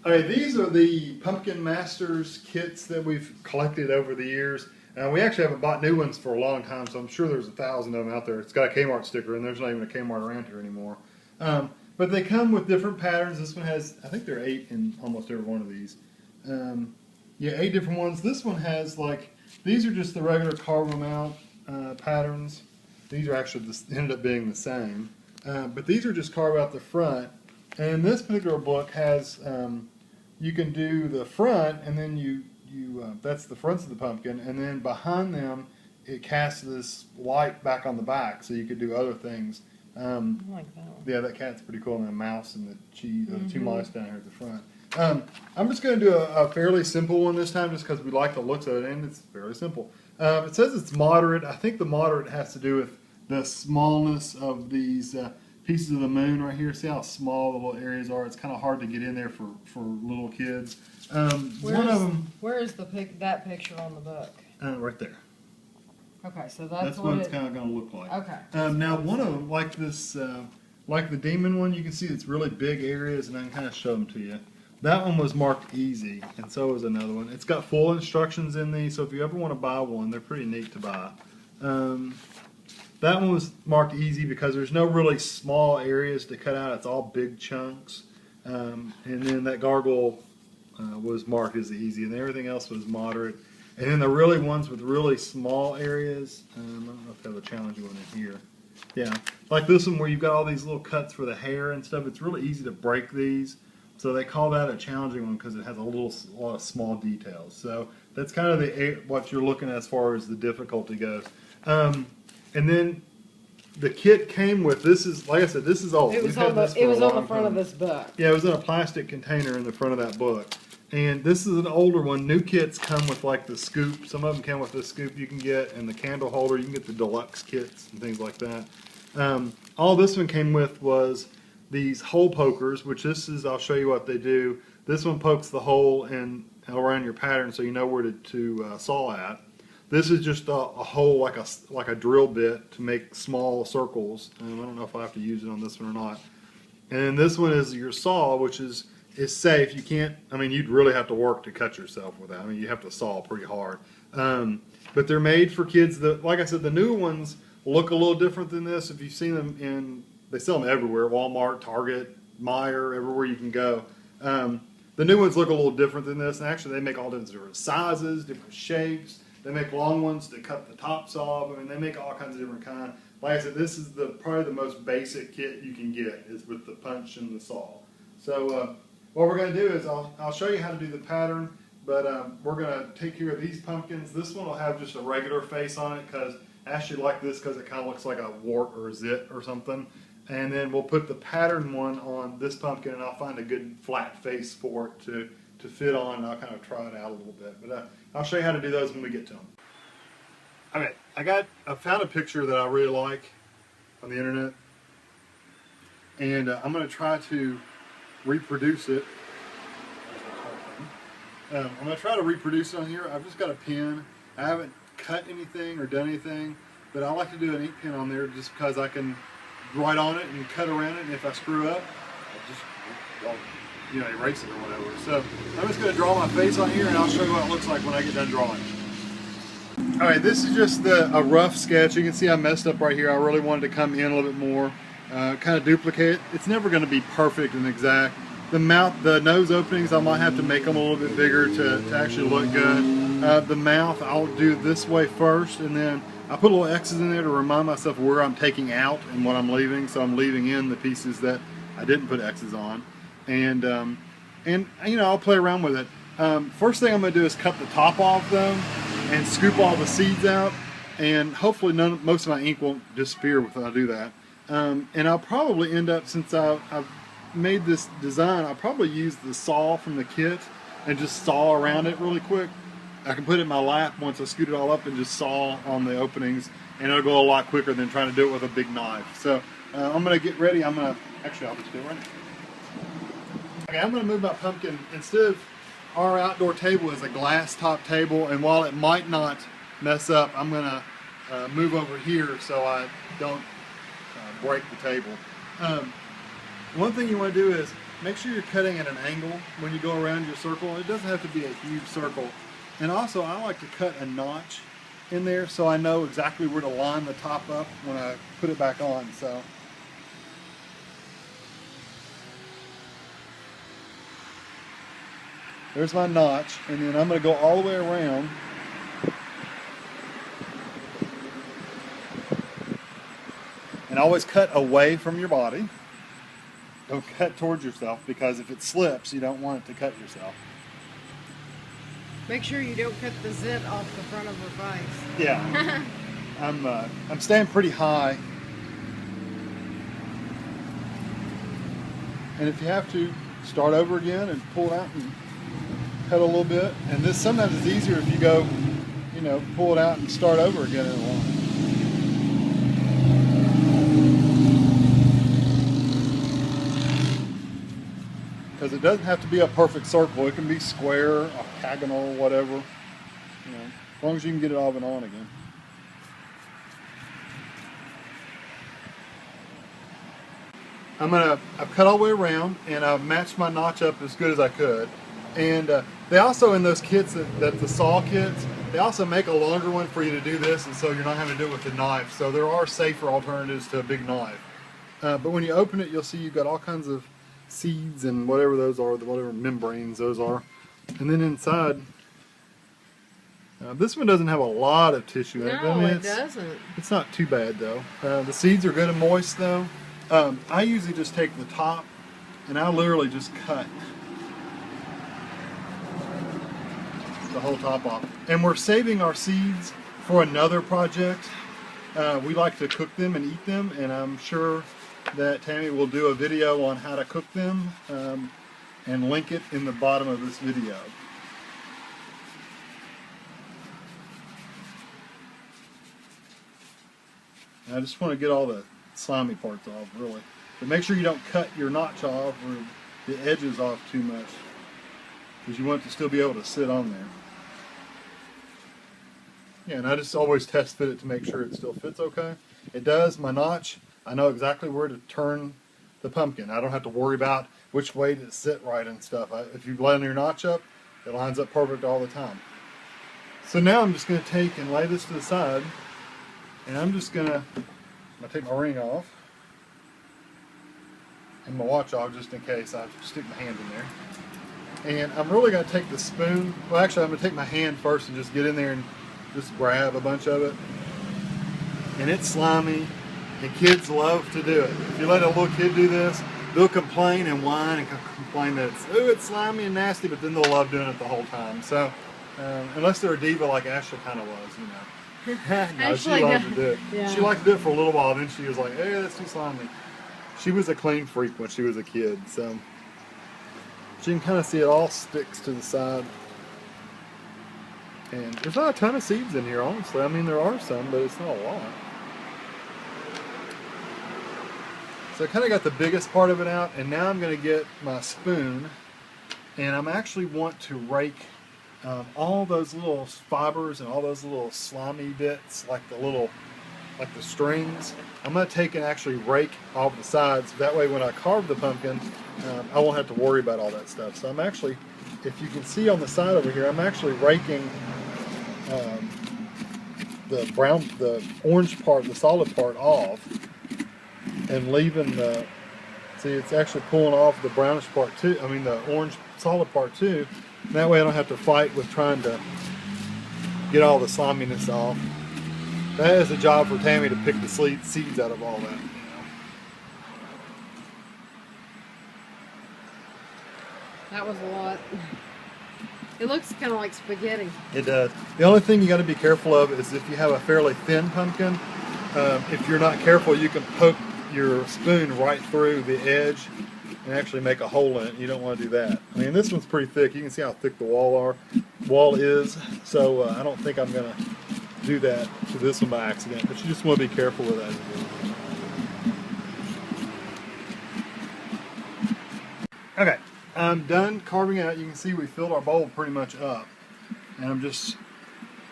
Okay, these are the Pumpkin Masters kits that we've collected over the years. We actually haven't bought new ones for a long time, so I'm sure there's 1,000 of them out there. It's got a Kmart sticker, and there's not even a Kmart around here anymore. But they come with different patterns. This one has, I think there are 8 in almost every one of these. Yeah, 8 different ones. This one has like, these are just the regular Carve them out patterns. These are actually ended up being the same. But these are just carve out the front. And this particular book has, you can do the front, and then that's the fronts of the pumpkin, and then behind them it casts this light back on the back, so you could do other things. I like that one. Yeah, that cat's pretty cool, and the mouse and the cheese, the 2 mice down here at the front. I'm just going to do a fairly simple one this time, just because we like the looks of it, and it's fairly simple. It says it's moderate. I think the moderate has to do with the smallness of these pieces of the moon right here. See how small the little areas are? It's kind of hard to get in there for little kids. One of them. Where is that picture on the book? Right there. Okay, so That's what it's kind of going to look like. Okay. Now one of them, like this, like the demon one, you can see it's really big areas, and I can kind of show them to you. That one was marked easy, and so was another one. It's got full instructions in these, so if you ever want to buy one, they're pretty neat to buy. That one was marked easy because there's no really small areas to cut out. It's all big chunks. And then that gargoyle was marked as easy, and everything else was moderate. And then the really ones with really small areas, I don't know if they have a challenging one in here. Yeah, like this one where you've got all these little cuts for the hair and stuff. It's really easy to break these. So they call that a challenging one because it has a lot of small details. So that's kind of what you're looking at as far as the difficulty goes. And then the kit came with, this is, like I said, this is old. It was on the front of this book. Yeah, it was in a plastic container in the front of that book. And this is an older one. New kits come with like the scoop. Some of them come with the scoop you can get, and the candle holder. You can get the deluxe kits and things like that. All this one came with was these hole pokers, which this is, I'll show you what they do. This one pokes the hole in around your pattern so you know where to saw at. This is just a hole like a drill bit to make small circles. I don't know if I have to use it on this one or not. And then this one is your saw, which is safe. You can't, I mean, you'd really have to work to cut yourself with that. I mean, you have to saw pretty hard. But they're made for kids. Like I said, the new ones look a little different than this. If you've seen them they sell them everywhere, Walmart, Target, Meijer, everywhere you can go. The new ones look a little different than this, and actually they make all different sizes, different shapes. They make long ones to cut the tops off. I mean, they make all kinds of different kinds. Like I said, this is probably the most basic kit you can get, is with the punch and the saw. So what we're going to do is I'll show you how to do the pattern, but we're going to take care of these pumpkins. This one will have just a regular face on it, because I actually like this because it kind of looks like a wart or a zit or something. And then we'll put the pattern one on this pumpkin, and I'll find a good flat face for it to fit on, and I'll kind of try it out a little bit. But I'll show you how to do those when we get to them. Okay, I found a picture that I really like on the internet, and I'm going to try to reproduce it. I'm going to try to reproduce it on here. I've just got a pen. I haven't cut anything or done anything, but I like to do an ink pen on there just because I can write on it and cut around it, and if I screw up, I'll just erase it or whatever. So I'm just going to draw my face on here, and I'll show you what it looks like when I get done drawing. Alright, this is just a rough sketch. You can see I messed up right here. I really wanted to come in a little bit more, kind of duplicate. It's never going to be perfect and exact. The nose openings, I might have to make them a little bit bigger to actually look good. The mouth, I'll do this way first, and then I put little X's in there to remind myself where I'm taking out and what I'm leaving. So I'm leaving in the pieces that I didn't put X's on. And I'll play around with it. First thing I'm going to do is cut the top off though, and scoop all the seeds out, and hopefully most of my ink won't disappear when I do that. And I'll probably end up, since I've made this design, I'll probably use the saw from the kit and just saw around it really quick. I can put it in my lap once I scoot it all up and just saw on the openings, and it'll go a lot quicker than trying to do it with a big knife. So I'm going to get ready. I'll just do it right now. Okay, I'm going to move my pumpkin. Instead of our outdoor table is a glass top table, and while it might not mess up, I'm going to move over here so I don't break the table. One thing you want to do is make sure you're cutting at an angle when you go around your circle. It doesn't have to be a huge circle. And also, I like to cut a notch in there so I know exactly where to line the top up when I put it back on. So there's my notch, and then I'm going to go all the way around. And always cut away from your body. Don't cut towards yourself, because if it slips, you don't want it to cut yourself. Make sure you don't cut the zit off the front of her face. Yeah. I'm staying pretty high. And if you have to, start over again and pull it out and cut a little bit. And this sometimes is easier if you go, you know, pull it out and start over again in a line. Because it doesn't have to be a perfect circle. It can be square, octagonal, whatever. You know, as long as you can get it off and on again. I've cut all the way around, and I've matched my notch up as good as I could. And they also, in those kits, that the saw kits, they also make a longer one for you to do this, and so you're not having to do it with the knife. So there are safer alternatives to a big knife. But when you open it, you'll see you've got all kinds of seeds and whatever those are, whatever membranes those are. And then inside, this one doesn't have a lot of tissue in it. No, I mean, it doesn't. It's not too bad though. The seeds are good and moist though. I usually just take the top and I literally just cut the whole top off. And we're saving our seeds for another project. We like to cook them and eat them, and I'm sure that Tammy will do a video on how to cook them and link it in the bottom of this video. And I just want to get all the slimy parts off, really. But make sure you don't cut your notch off or the edges off too much, because you want it to still be able to sit on there. Yeah, and I just always test fit it to make sure it still fits okay. It does. My notch, I know exactly where to turn the pumpkin. I don't have to worry about which way to sit right and stuff. If you line your notch up, it lines up perfect all the time. So now I'm just going to take and lay this to the side, and I'm going to take my ring off and my watch off just in case I stick my hand in there. And I'm really going to take the spoon. Well, actually, I'm going to take my hand first and just get in there and just grab a bunch of it. And it's slimy, and kids love to do it. If you let a little kid do this, they'll complain and whine and complain that it's slimy and nasty, but then they'll love doing it the whole time. So, unless they're a diva like Ashley kind of was, you know. No, she loved to do it. Yeah. She liked to do it for a little while, then she was like, hey, that's too slimy. She was a clean freak when she was a kid, so you can kind of see it all sticks to the side. And there's not a ton of seeds in here, honestly. I mean, there are some, but it's not a lot. So I kind of got the biggest part of it out, and now I'm going to get my spoon, and I'm actually want to rake all those little fibers and all those little slimy bits, like the strings. I'm going to take and actually rake off the sides. That way when I carve the pumpkin, I won't have to worry about all that stuff. So I'm actually, if you can see on the side over here, I'm actually raking the orange part, the solid part off, and leaving the, see, it's actually pulling off the brownish part too, I mean the orange solid part too. And that way I don't have to fight with trying to get all the sliminess off. That is a job for Tammy to pick the seeds out of all that. That was a lot. It looks kind of like spaghetti. It does. The only thing you got to be careful of is if you have a fairly thin pumpkin, if you're not careful, you can poke your spoon right through the edge and actually make a hole in it. You don't want to do that. I mean, this one's pretty thick. You can see how thick the wall is. So I don't think I'm going to do that to this one by accident, but you just want to be careful with that. Okay, I'm done carving out. You can see we filled our bowl pretty much up, and I'm just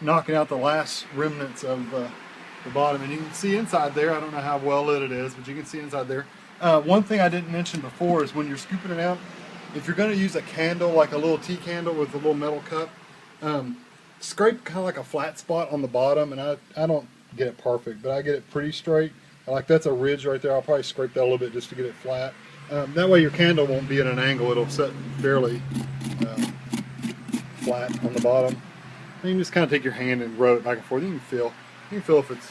knocking out the last remnants of the bottom, and you can see inside there, I don't know how well lit it is, but you can see inside there, One thing I didn't mention before is when you're scooping it out, if you're going to use a candle, like a little tea candle with a little metal cup, scrape kind of like a flat spot on the bottom, and I don't get it perfect, but I get it pretty straight. Like that's a ridge right there. I'll probably scrape that a little bit just to get it flat. That way your candle won't be at an angle. It'll set fairly flat on the bottom. And you can just kind of take your hand and rub it back and forth. You can feel if it's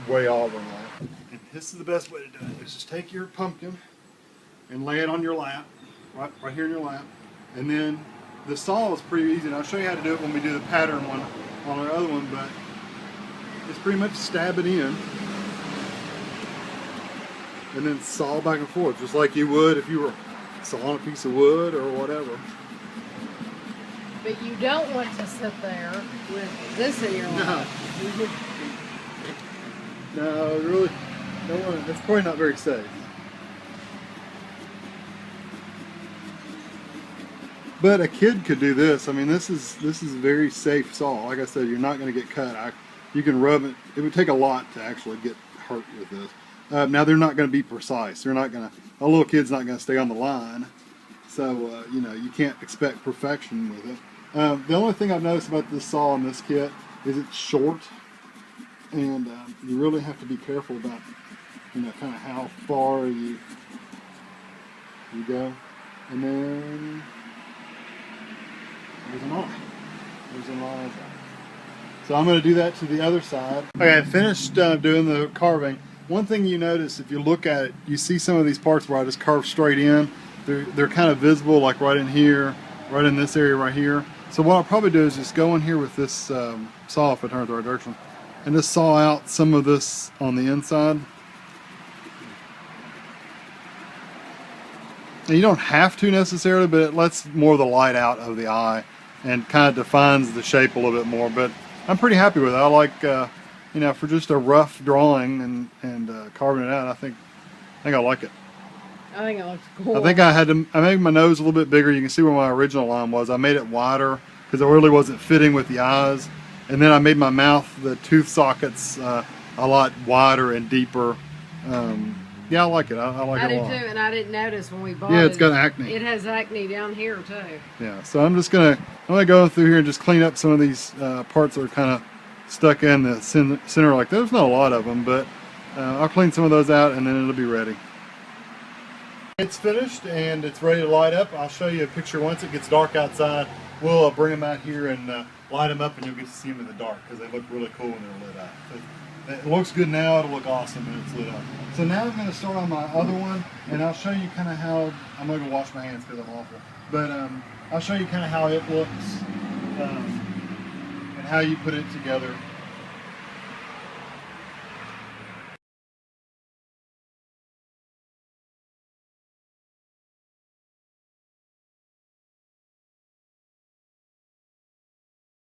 way off or not. And this is the best way to do it. Is just take your pumpkin and lay it on your lap, right here in your lap. And then the saw is pretty easy. And I'll show you how to do it when we do the pattern one on our other one, but it's pretty much stab it in and then saw back and forth, just like you would if you were sawing a piece of wood or whatever. But you don't want to sit there with this in your lap. No, really don't want to. It's probably not very safe. But a kid could do this. I mean, this is a very safe saw. Like I said, you're not going to get cut. You can rub it. It would take a lot to actually get hurt with this. Now they're not going to be precise. They're not going to. A little kid's not going to stay on the line. So you know, you can't expect perfection with it. The only thing I've noticed about this saw in this kit is it's short, and you really have to be careful about, you know, kind of how far you go. And then there's an eye. There's an eye. So I'm going to do that to the other side. Okay, I finished doing the carving. One thing you notice if you look at it, you see some of these parts where I just carved straight in. They're kind of visible, like right in here, right in this area right here. So what I'll probably do is just go in here with this saw, if it turns the right direction, and just saw out some of this on the inside. And you don't have to necessarily, but it lets more of the light out of the eye and kind of defines the shape a little bit more. But I'm pretty happy with it. I like, you know, for just a rough drawing and carving it out, I think I like it. I think it looks cool. I think I made my nose a little bit bigger. You can see where my original line was. I made it wider because it really wasn't fitting with the eyes. And then I made my mouth, the tooth sockets, a lot wider and deeper. Yeah, I like it. I like it a lot. I do too, and I didn't notice when we bought it. Yeah, it's got acne. It has acne down here too. Yeah, so I'm gonna go through here and just clean up some of these parts that are kind of stuck in the center like that. There's not a lot of them, but I'll clean some of those out and then it'll be ready. It's finished and it's ready to light up. I'll show you a picture once it gets dark outside. We'll bring them out here and light them up, and you'll get to see them in the dark because they look really cool when they're lit up. It looks good now. It'll look awesome when it's lit up. So now I'm going to start on my other one, and I'll show you kind of how. I'm going to go wash my hands because I'm awful. But I'll show you kind of how it looks and how you put it together.